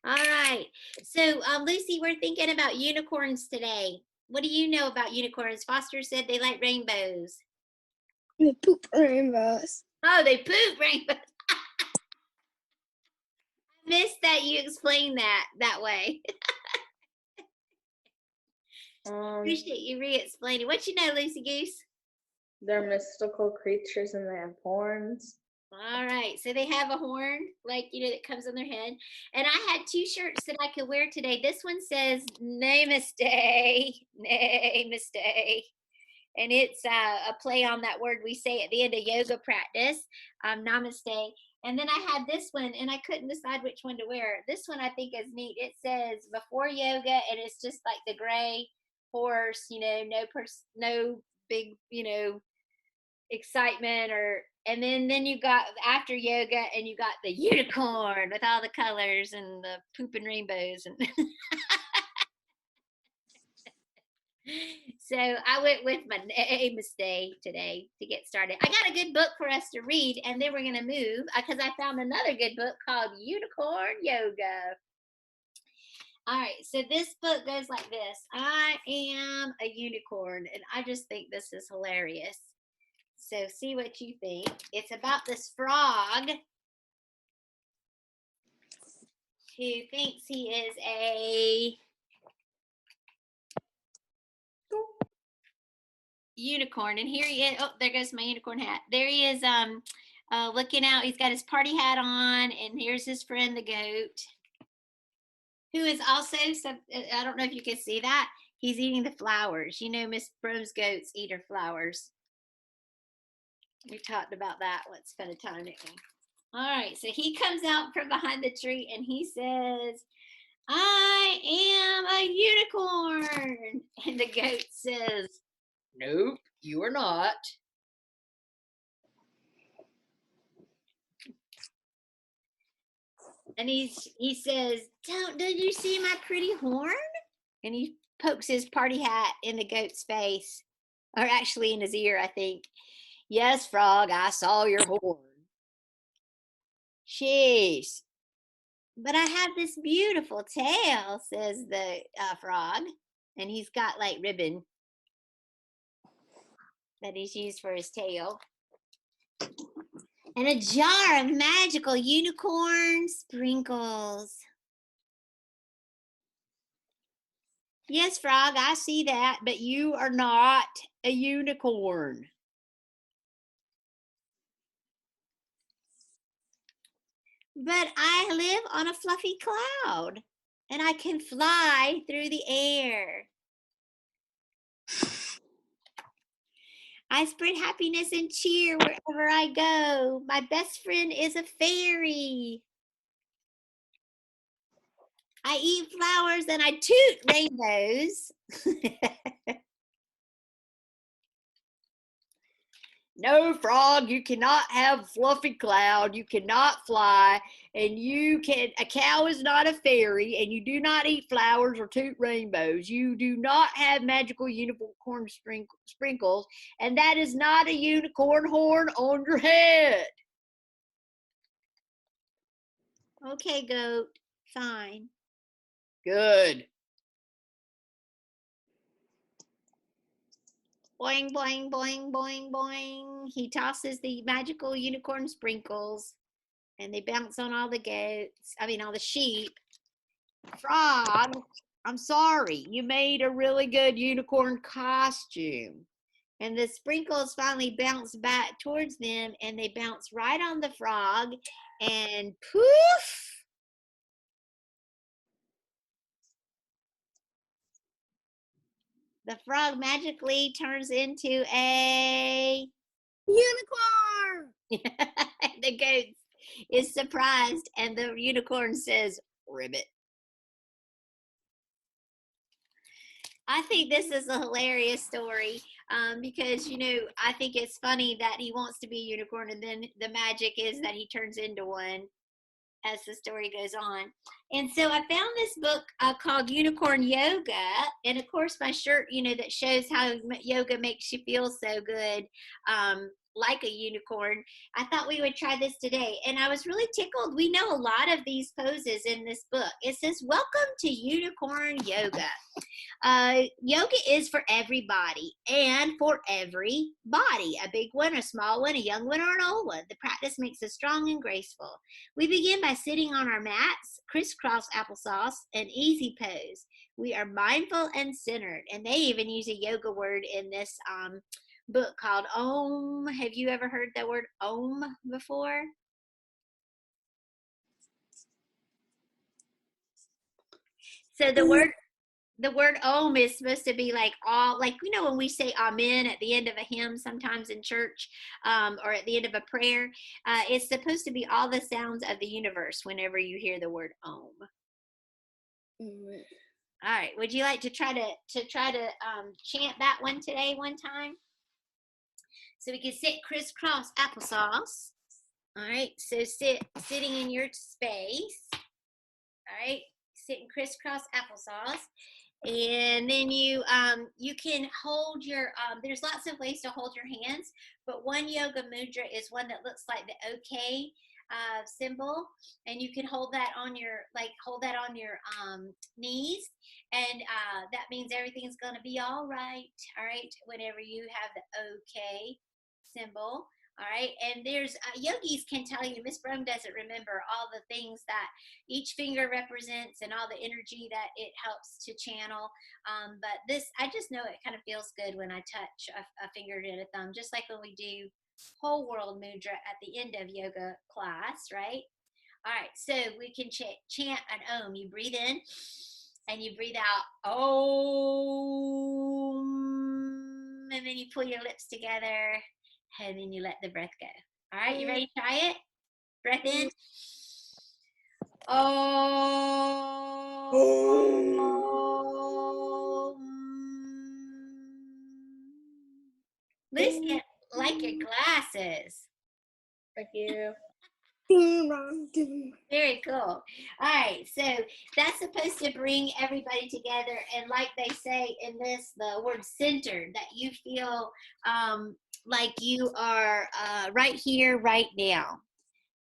All right. So, Lucy, we're thinking about unicorns today. What do you know about unicorns? Foster said they like rainbows. They poop rainbows. Oh, they poop rainbows. I missed that you explained that way. Appreciate you re-explaining. What you know, Lucy Goose? They're mystical creatures and they have horns. All right. So they have a horn, like, that comes on their head. And I had two shirts that I could wear today. This one says Namaste. Namaste. And it's a play on that word we say at the end of yoga practice, namaste. And then I had this one, and I couldn't decide which one to wear. This one I think is neat. It says before yoga, and it's just like the gray horse, no big, excitement and then you got after yoga, and you got the unicorn with all the colors and the poop and rainbows and so I went with my namaste today to get started. I got a good book for us to read, and then we're going to move because I found another good book called Unicorn Yoga. All right, so this book goes like this. I am a unicorn, and I just think this is hilarious. So see what you think. It's about this frog who thinks he is a unicorn, and here he is. Oh, there goes my unicorn hat. There he is, looking out. He's got his party hat on, and here's his friend the goat, who is also I don't know if you can see that, he's eating the flowers. Miss Brome's goats eat her flowers. We talked about that once upon a time, didn't we? All right, so he comes out from behind the tree and he says, I am a unicorn. And the goat says, nope, you are not. And he says, don't you see my pretty horn? And he pokes his party hat in the goat's face, or actually in his ear, I think. Yes, frog, I saw your horn. Jeez, but I have this beautiful tail, says the frog. And he's got like ribbon that he's used for his tail. And a jar of magical unicorn sprinkles. Yes, frog, I see that, but you are not a unicorn. But I live on a fluffy cloud, and I can fly through the air. I spread happiness and cheer wherever I go. My best friend is a fairy. I eat flowers and I toot rainbows. No, frog, you cannot have fluffy cloud. You cannot fly, and a cow is not a fairy, and you do not eat flowers or toot rainbows. You do not have magical unicorn sprinkles, and that is not a unicorn horn on your head. Okay, goat, fine. Good. Boing, boing, boing, boing, boing. He tosses the magical unicorn sprinkles, and they bounce on all the all the sheep. Frog, I'm sorry. You made a really good unicorn costume. And the sprinkles finally bounce back towards them, and they bounce right on the frog, and poof! The frog magically turns into a Unicorn! The goat is surprised, and the unicorn says, ribbit. I think this is a hilarious story because, I think it's funny that he wants to be a unicorn, and then the magic is that he turns into one as the story goes on. And so I found this book called Unicorn Yoga. And of course, my shirt, that shows how yoga makes you feel so good. like a unicorn, I thought we would try this today. And I was really tickled. We know a lot of these poses in this book. It says, welcome to Unicorn Yoga. Yoga is for everybody and for every body, a big one, a small one, a young one, or an old one. The practice makes us strong and graceful. We begin by sitting on our mats, crisscross applesauce, an easy pose. We are mindful and centered. And they even use a yoga word in this book called Om. Have you ever heard the word Om before? So the word Om is supposed to be like all, like, you know, when we say amen at the end of a hymn sometimes in church, or at the end of a prayer, it's supposed to be all the sounds of the universe whenever you hear the word Om. All right, would you like to try to chant that one today one time? So we can sit crisscross applesauce. All right, so sitting in your space. All right, sitting crisscross applesauce. And then you can hold your, there's lots of ways to hold your hands, but one yoga mudra is one that looks like the OK symbol, and you can hold that on your knees, and that means everything's going to be all right, whenever you have the OK symbol. All right, and there's yogis can tell you, Miss Brome doesn't remember all the things that each finger represents and all the energy that it helps to channel. But this, I just know it kind of feels good when I touch a finger and a thumb, just like when we do whole world mudra at the end of yoga class, right? All right, so we can chant an Om. You breathe in and you breathe out Om, and then you pull your lips together, and then you let the breath go. All right, you ready to try it? Breath in. Oh. Lucy, like your glasses. Thank you. Very cool. All right, so that's supposed to bring everybody together, and like they say in this, the word centered, that you feel like you are right here, right now.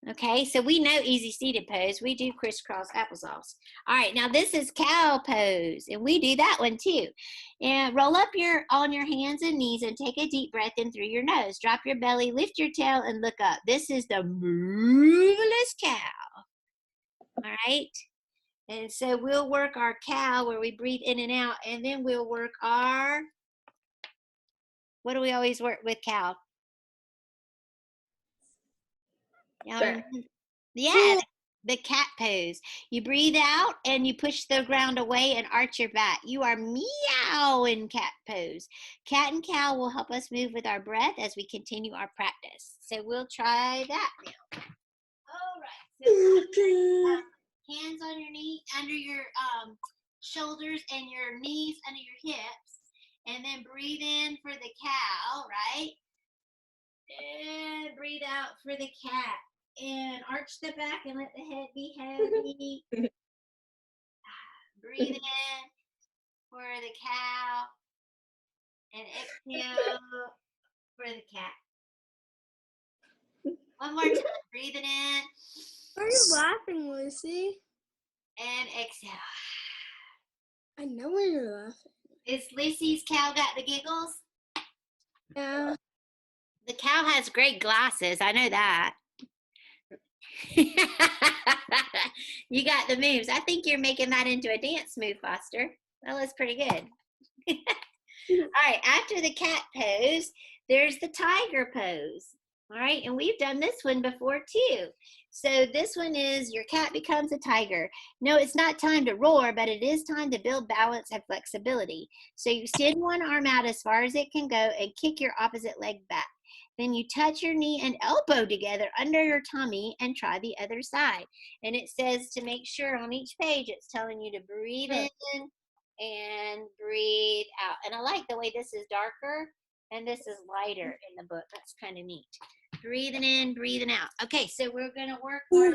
Okay, so we know easy seated pose. We do crisscross applesauce. All right, now this is cow pose, and we do that one too. And roll up on your hands and knees and take a deep breath in through your nose. Drop your belly, lift your tail, and look up. This is the moveless cow. All right, and so we'll work our cow where we breathe in and out, and then we'll work our, what do we always work with cow? Yeah, the cat pose. You breathe out and you push the ground away and arch your back. You are meow in cat pose. Cat and cow will help us move with our breath as we continue our practice. So we'll try that now. All right. So hands on your knee, under your shoulders, and your knees under your hips, and then breathe in for the cow, right? And breathe out for the cat. And arch the back and let the head be heavy. Breathe in for the cow. And exhale for the cat. One more time. Breathe it in. Why are you laughing, Lucy? And exhale. I know why you're laughing. Is Lucy's cow got the giggles? Yeah. The cow has great glasses. I know that. You got the moves. I think you're making that into a dance move, Foster. That was pretty good. All right, after the cat pose, there's the tiger pose. All right, and we've done this one before too. So this one is your cat becomes a tiger. No, it's not time to roar, but it is time to build balance and flexibility. So you send one arm out as far as it can go and kick your opposite leg back. Then you touch your knee and elbow together under your tummy and try the other side. And it says to make sure on each page it's telling you to breathe in and breathe out. And I like the way this is darker and this is lighter in the book. That's kind of neat. Breathing in, breathing out. Okay, so we're going to work on,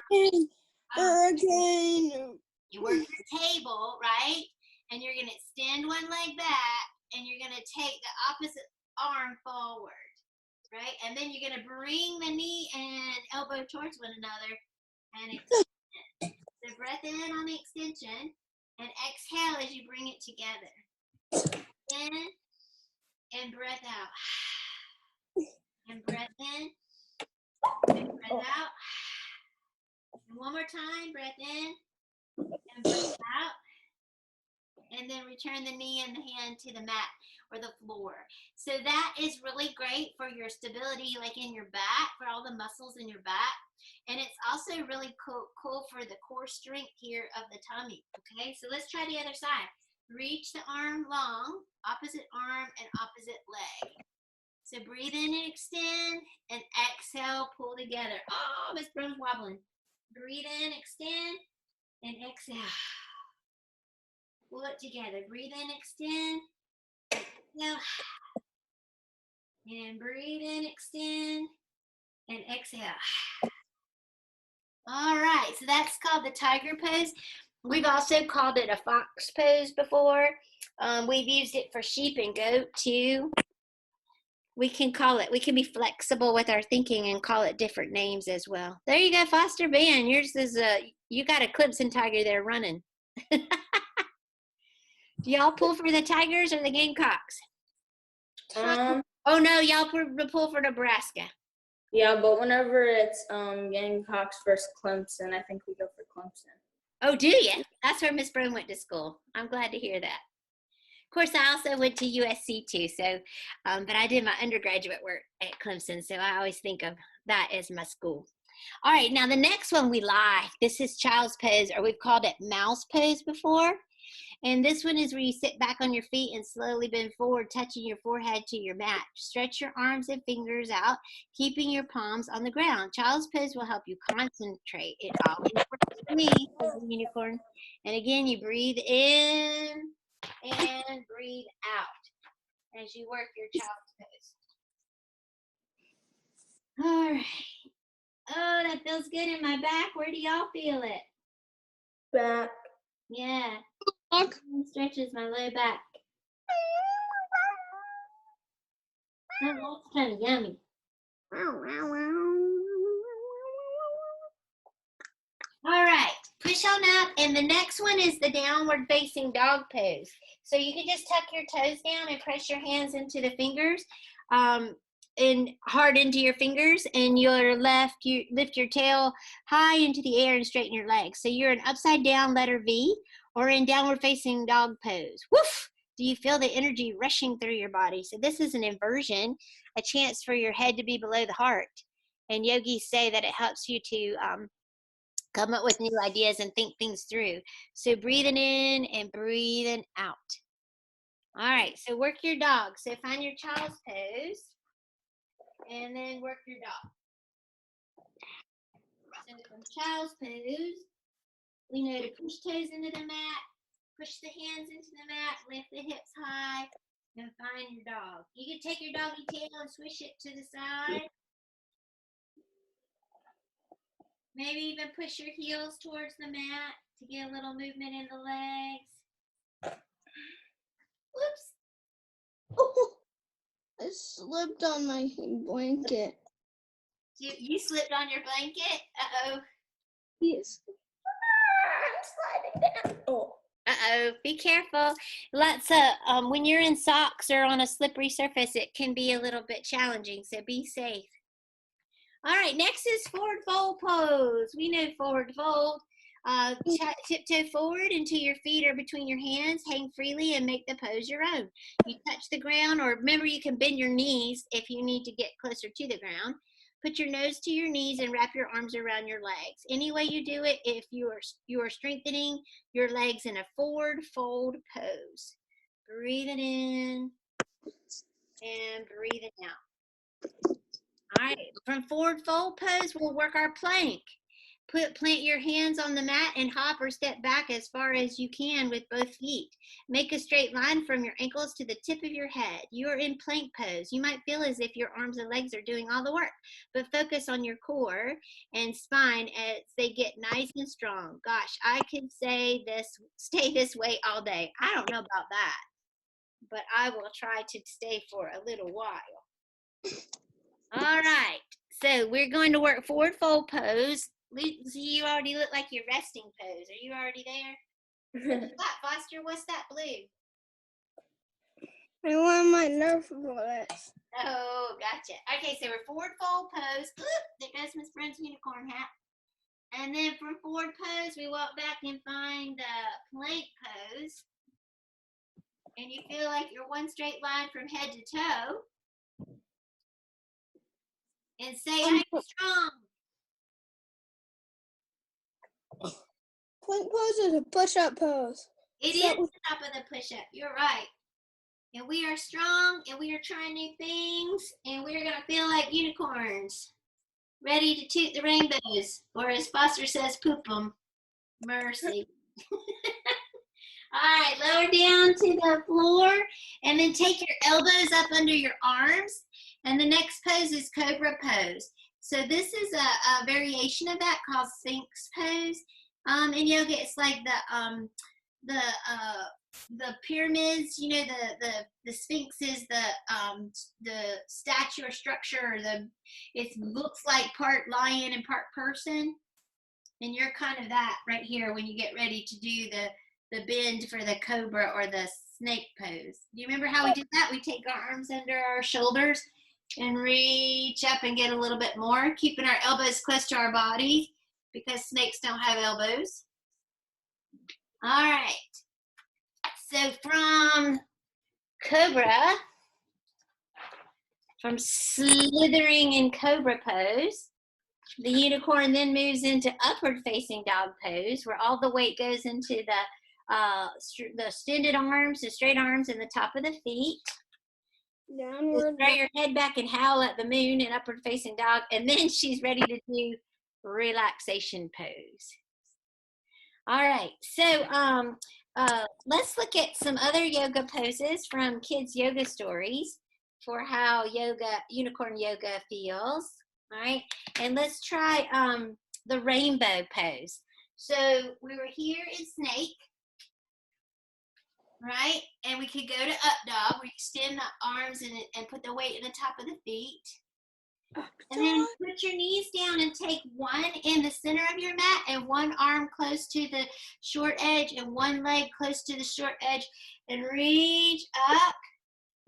you work your table, right? And you're going to extend one leg back and you're going to take the opposite arm forward. right? And then you're gonna bring the knee and elbow towards one another and extend. So breath in on the extension and exhale as you bring it together. In and breath out. And breath in and breath out. And one more time, breath in and breath out. And then return the knee and the hand to the mat or the floor. So that is really great for your stability, like in your back, for all the muscles in your back. And it's also really cool for the core strength here of the tummy. Okay, so let's try the other side. Reach the arm long, opposite arm and opposite leg. So breathe in and extend, and exhale, pull together. Oh, Miss Brown's wobbling. Breathe in, extend, and exhale. Pull it together. Breathe in, extend, exhale. And breathe in, extend, and exhale. All right, so that's called the tiger pose. We've also called it a fox pose before. We've used it for sheep and goat too. We can be flexible with our thinking and call it different names as well. There you go, Foster Ben. Yours is you got a Clemson tiger there running. Do y'all pull for the Tigers or the Gamecocks? Oh no, y'all pull for Nebraska. Yeah, but whenever it's Gamecocks versus Clemson, I think we go for Clemson. Oh, do you? That's where Miss Brown went to school. I'm glad to hear that. Of course, I also went to USC too, so, but I did my undergraduate work at Clemson, so I always think of that as my school. All right, now the next one we like, this is child's pose, or we've called it mouse pose before. And this one is where you sit back on your feet and slowly bend forward, touching your forehead to your mat. Stretch your arms and fingers out, keeping your palms on the ground. Child's pose will help you concentrate. It always works for me, says the unicorn. And again, you breathe in and breathe out as you work your child's pose. All right. Oh, that feels good in my back. Where do y'all feel it? Back. Yeah. Stretches my low back. Oh, that's kind of yummy. All right, push on up, and the next one is the downward facing dog pose. So you can just tuck your toes down and press your hands into the fingers, and hard into your fingers, and your left, you lift your tail high into the air and straighten your legs. So you're an upside down letter V, or in downward facing dog pose. Woof! Do you feel the energy rushing through your body? So this is an inversion, a chance for your head to be below the heart. And yogis say that it helps you to come up with new ideas and think things through. So breathing in and breathing out. All right, so work your dog. So find your child's pose and then work your dog. So from child's pose, we know to push toes into the mat, push the hands into the mat, lift the hips high, and find your dog. You can take your doggy tail and swish it to the side. Maybe even push your heels towards the mat to get a little movement in the legs. Whoops. Oh, I slipped on my blanket. You slipped on your blanket? Uh-oh. Yes. I'm sliding down. Oh. Uh-oh. Be careful. When you're in socks or on a slippery surface, it can be a little bit challenging, so be safe. All right, next is forward fold pose. We know forward fold. Tiptoe forward until your feet are between your hands. Hang freely and make the pose your own. You touch the ground, or remember you can bend your knees if you need to get closer to the ground. Put your nose to your knees and wrap your arms around your legs. Any way you do it, if you are strengthening your legs in a forward fold pose. Breathing in and breathing out. All right, from forward fold pose, we'll work our plank. Plant your hands on the mat and hop or step back as far as you can with both feet. Make a straight line from your ankles to the tip of your head. You are in plank pose. You might feel as if your arms and legs are doing all the work, but focus on your core and spine as they get nice and strong. Gosh, I could stay this way all day. I don't know about that, but I will try to stay for a little while. All right. So we're going to work forward fold pose. Lucy, you already look like your resting pose. Are you already there? What, Foster? What's that blue? I want my Nerf bullets. Oh, gotcha. Okay, so we're forward fold pose. Oop, there goes Miss Brent's unicorn hat. And then from forward pose, we walk back and find the plank pose. And you feel like you're one straight line from head to toe. And say, I'm strong. Plank pose is a push-up pose. It is the top of the push-up. You're right. And we are strong, and we are trying new things, and we're going to feel like unicorns, ready to toot the rainbows, or as Foster says, poop them. Mercy. All right, lower down to the floor, and then take your elbows up under your arms, and the next pose is Cobra pose. So this is a variation of that called Sphinx pose. In yoga, it's like the pyramids, you know, the Sphinx is the statue or structure, or it looks like part lion and part person, and you're kind of that right here when you get ready to do the bend for the cobra or the snake pose. Do you remember how we did that? We take our arms under our shoulders and reach up and get a little bit more, keeping our elbows close to our body because snakes don't have elbows. All right. So from Cobra, from slithering in Cobra pose, the unicorn then moves into upward facing dog pose, where all the weight goes into the extended arms, the straight arms, and the top of the feet. Downward. Throw your head back and howl at the moon in upward facing dog, and then she's ready to do relaxation pose. All right, so let's look at some other yoga poses from kids' yoga stories for how unicorn yoga feels. All right, and let's try the rainbow pose. So we were here in snake, right? And we could go to up dog, where you extend the arms and put the weight in the top of the feet. And then put your knees down and take one in the center of your mat and one arm close to the short edge and one leg close to the short edge, and reach up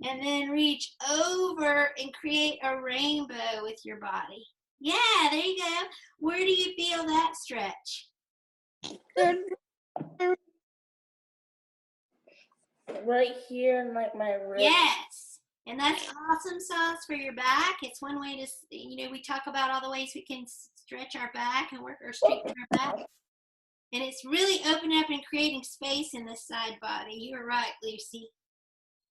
and then reach over and create a rainbow with your body. Yeah, there you go. Where do you feel that stretch? Right here in like my ribs. Yes. And that's awesome sauce for your back. It's one way to, we talk about all the ways we can stretch our back and work or straighten our back. And it's really opening up and creating space in the side body. You were right, Lucy.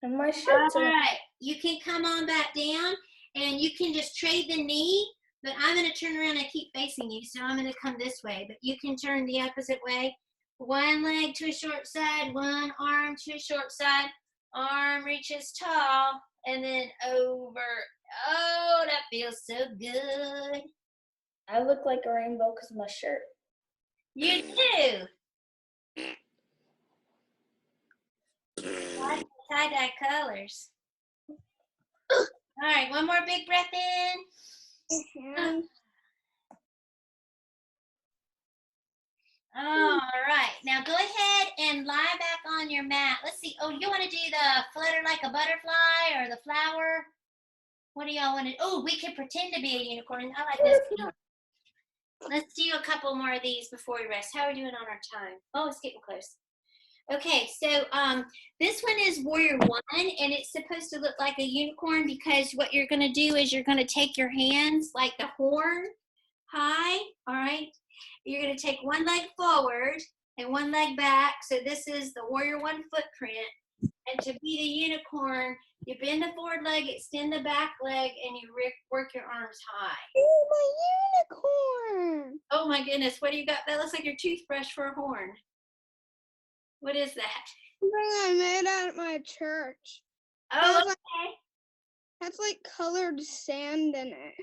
And my shirt's all right. You can come on back down, and you can just trade the knee, but I'm going to turn around and keep facing you. So I'm going to come this way, but you can turn the opposite way. One leg to a short side, one arm to a short side. Arm reaches tall. And then over. Oh, that feels so good. I look like a rainbow because of my shirt. You do. Like tie-dye colors. All right, one more big breath in. All right, now go ahead and lie back on your mat. Let's see. Oh, you want to do the flutter like a butterfly or the flower? What do y'all want to? Oh, we can pretend to be a unicorn. I like this. Let's do a couple more of these before we rest. How are we doing on our time? Oh, it's getting close. Okay, so this one is Warrior One, and it's supposed to look like a unicorn because what you're going to do is you're going to take your hands like the horn high, all right? You're going to take one leg forward and one leg back. So this is the Warrior One footprint. And to be the unicorn, you bend the forward leg, extend the back leg, and you work your arms high. Oh, my unicorn. Oh my goodness, what do you got? That looks like your toothbrush for a horn. What is that? Something I made at my church. Oh, okay. That's like colored sand in it.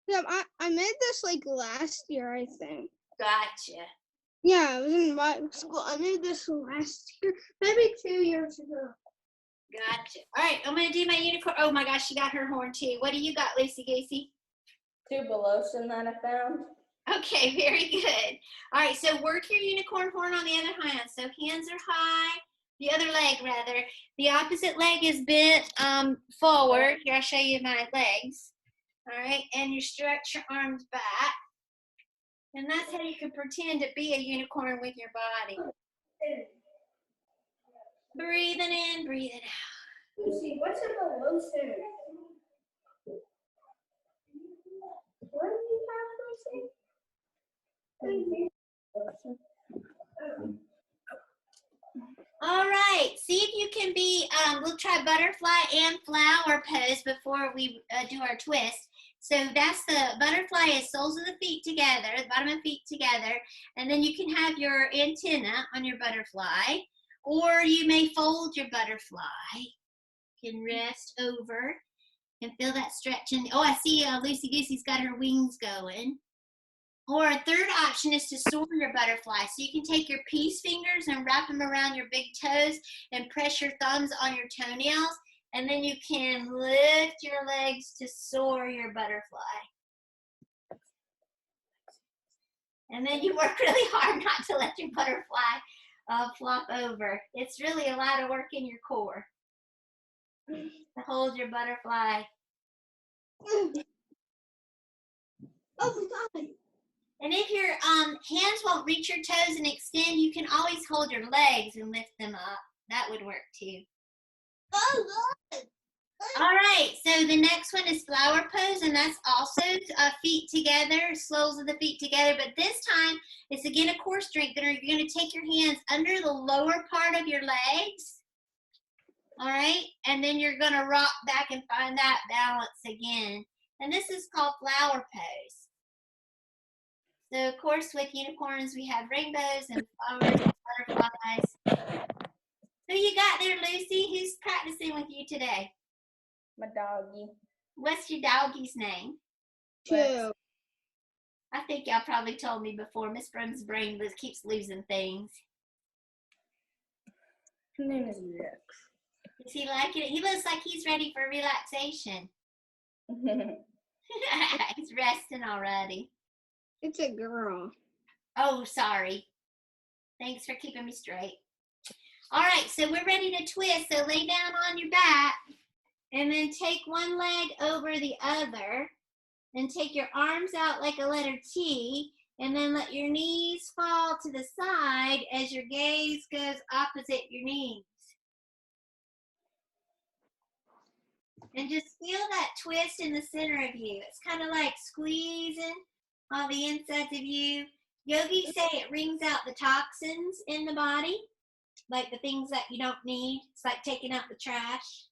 Yeah, I made this like last year, I think. Gotcha. Yeah, I was in Bible school. I made this last year, maybe 2 years ago. Gotcha. All right, I'm gonna do my unicorn. Oh my gosh, she got her horn too. What do you got, Lucy Goosey? Tuberosum that I found. Okay, very good. All right, so work your unicorn horn on the other hand. So hands are high, the other leg rather. The opposite leg is bent forward. Here, I'll show you my legs. All right, and you stretch your arms back. And that's how you can pretend to be a unicorn with your body. Breathing in, breathing out. Lucy, what's in the low center? What do you have, Lucy? All right, see if you can be, we'll try butterfly and flower pose before we do our twist. So that's the butterfly is soles of the feet together, the bottom of the feet together, and then you can have your antenna on your butterfly, or you may fold your butterfly. You can rest over and feel that stretch. And oh, I see Lucy Goosey's got her wings going. Or a third option is to soar your butterfly. So you can take your peace fingers and wrap them around your big toes and press your thumbs on your toenails. And then you can lift your legs to soar your butterfly. And then you work really hard not to let your butterfly flop over. It's really a lot of work in your core to hold your butterfly. Oh my God. And if your hands won't reach your toes and extend, you can always hold your legs and lift them up. That would work too. Oh God. All right, so the next one is flower pose, and that's also feet together, soles of the feet together, but this time it's again a core strengthener. You're going to take your hands under the lower part of your legs, all right, and then you're going to rock back and find that balance again. And this is called flower pose. So, of course, with unicorns, we have rainbows and flowers and butterflies. Who you got there, Lucy? Who's practicing with you today? My doggy. What's your doggy's name? Two. I think y'all probably told me before. Miss Brum's brain keeps losing things. His name is Rex. Is he liking it? He looks like he's ready for relaxation. He's resting already. It's a girl. Oh, sorry. Thanks for keeping me straight. All right, so we're ready to twist. So lay down on your back and then take one leg over the other and take your arms out like a letter T and then let your knees fall to the side as your gaze goes opposite your knees. And just feel that twist in the center of you. It's kind of like squeezing all the insides of you. Yogis say it wrings out the toxins in the body, like the things that you don't need. It's like taking out the trash.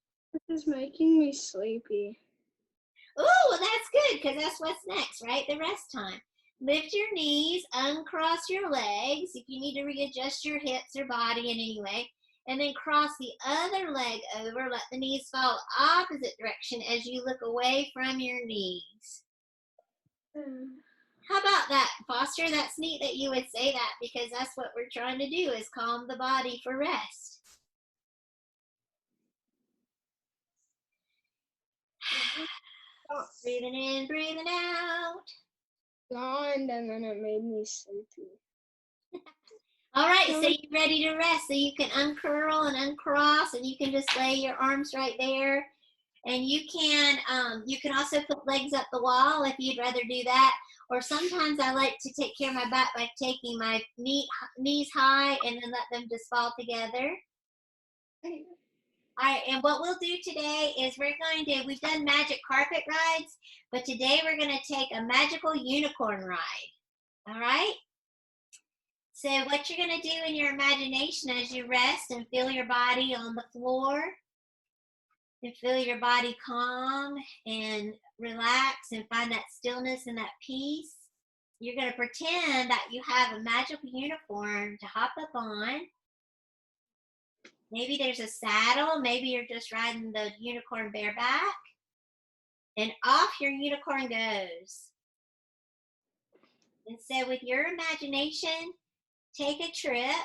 This is making me sleepy. Ooh, well, that's good because that's what's next, right? The rest time. Lift your knees, uncross your legs if you need to readjust your hips or body in any way, and then cross the other leg over. Let the knees fall opposite direction as you look away from your knees. How about that, Foster? That's neat that you would say that because that's what we're trying to do is calm the body for rest. Breathing in, breathing out. Yawned and then it made me sleepy. All right, so you're ready to rest. So you can uncurl and uncross, and you can just lay your arms right there. And you can also put legs up the wall if you'd rather do that. Or sometimes I like to take care of my back by taking my knees high and then let them just fall together. All right, and what we'll do today is we've done magic carpet rides, but today we're going to take a magical unicorn ride. All right? So what you're going to do in your imagination as you rest and feel your body on the floor, and feel your body calm and relax and find that stillness and that peace, you're going to pretend that you have a magical unicorn to hop up on. Maybe there's a saddle. Maybe you're just riding the unicorn bareback. And off your unicorn goes. And so with your imagination, take a trip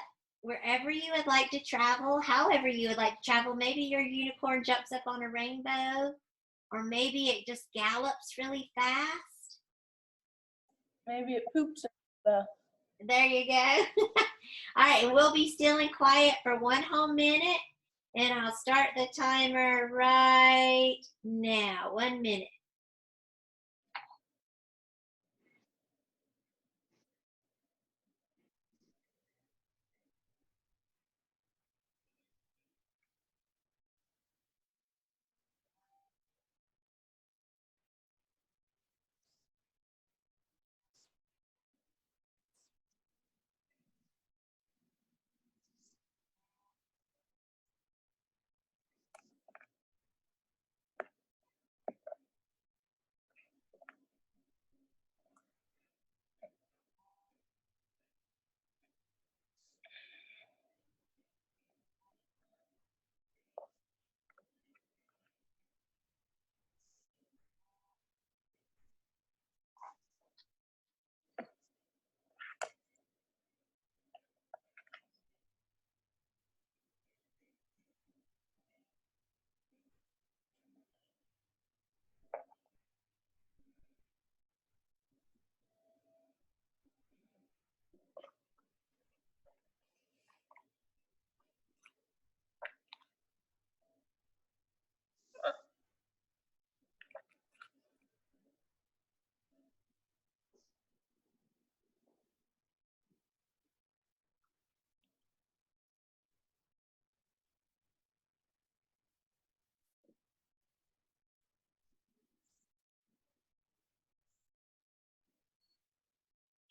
wherever you would like to travel, however you would like to travel. Maybe your unicorn jumps up on a rainbow, or maybe it just gallops really fast. Maybe it poops and stuff. There you go. All right, and we'll be still and quiet for 1 whole minute, and I'll start the timer right now. 1 minute.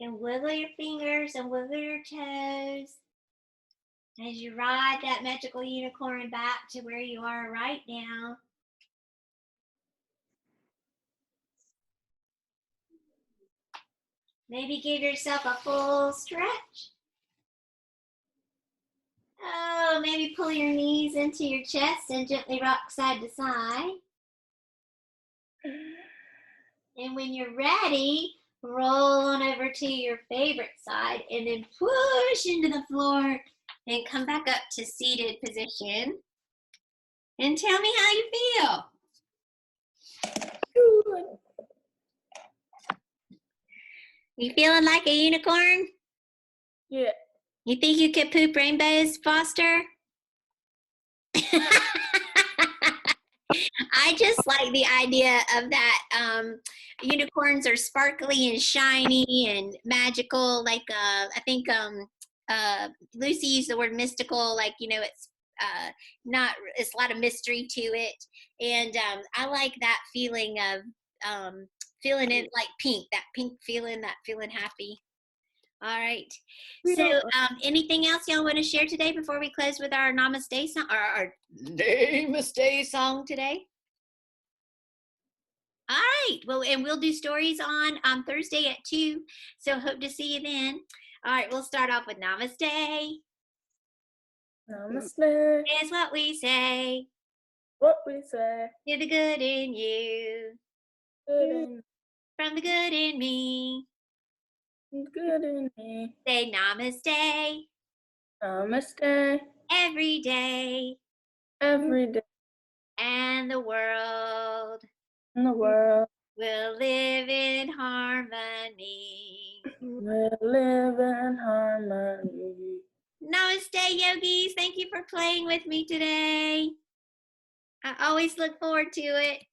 And wiggle your fingers and wiggle your toes as you ride that magical unicorn back to where you are right now. Maybe give yourself a full stretch. Oh, maybe pull your knees into your chest and gently rock side to side. And when you're ready, roll on over to your favorite side and then push into the floor and come back up to seated position. And tell me how you feel. Good. You feeling like a unicorn? Yeah. You think you could poop rainbows, Foster? I just like the idea of that. Unicorns are sparkly and shiny and magical. Like I think Lucy used the word mystical. Like it's not. It's a lot of mystery to it, and I like that feeling of feeling it like pink. That pink feeling. That feeling happy. All right. So, anything else y'all want to share today before we close with our Namaste song or our Namaste song today? All right. Well, and we'll do stories on Thursday at 2. So hope to see you then. All right. We'll start off with Namaste. Namaste. Is what we say. What we say. To the good in you. Good in, From the good in me. good in me. Say Namaste. Namaste. Every day. Every day And the world in the world. will live in harmony. We'll live in harmony. Namaste, yogis. Thank you for playing with me today. I always look forward to it.